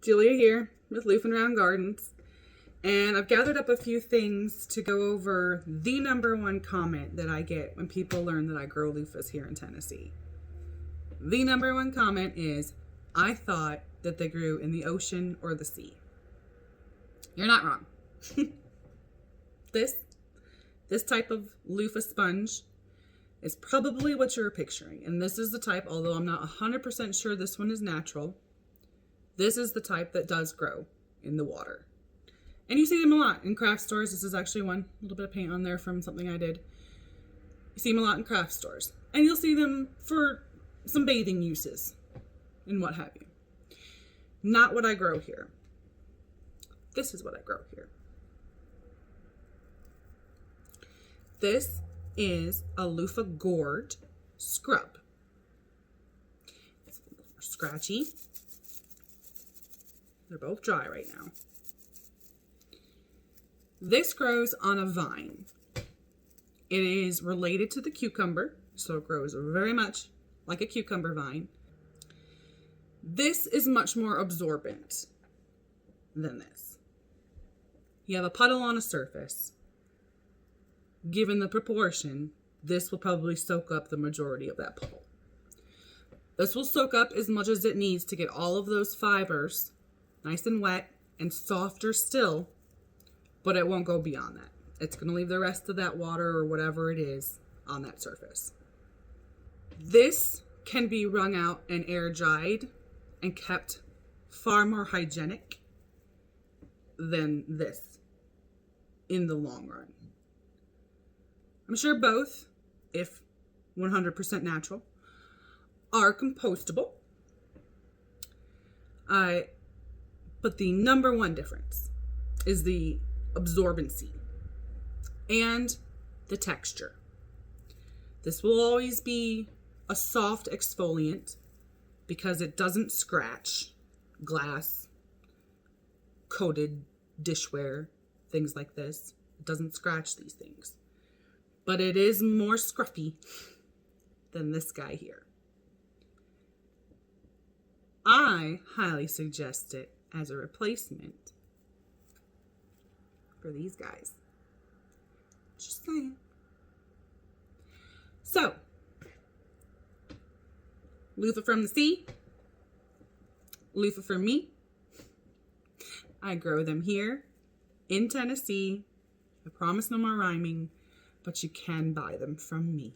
Julia here with Loof'n Gardens, and I've gathered up a few things to go over the #1 comment that I get when people learn that I grow loofahs here in Tennessee. The #1 comment is, I thought that they grew in the ocean or the sea. You're not wrong. This type of loofah sponge is probably what you're picturing, and this is the type, although I'm not 100% sure this one is natural, this is the type that does grow in the water. And you see them a lot in craft stores. This is actually one, a little bit of paint on there from something I did. You see them a lot in craft stores. And you'll see them for some bathing uses and what have you. Not what I grow here. This is what I grow here. This is a loofah gourd scrub. It's a little more scratchy. They're both dry right now. This grows on a vine. It is related to the cucumber, so it grows very much like a cucumber vine. This is much more absorbent than this. You have a puddle on a surface. Given the proportion, this will probably soak up the majority of that puddle. This will soak up as much as it needs to get all of those fibers nice and wet and softer still, but it won't go beyond that. It's going to leave the rest of that water or whatever it is on that surface. This can be wrung out and air dried and kept far more hygienic than this in the long run. I'm sure both, if 100% natural, are compostable. But the #1 difference is the absorbency and the texture. This will always be a soft exfoliant because it doesn't scratch glass, coated dishware, things like this. It doesn't scratch these things. But it is more scruffy than this guy here. I highly suggest it as a replacement for these guys. Just saying. So, loofah from the sea, loofah from me. I grow them here in Tennessee. I promise no more rhyming, but you can buy them from me.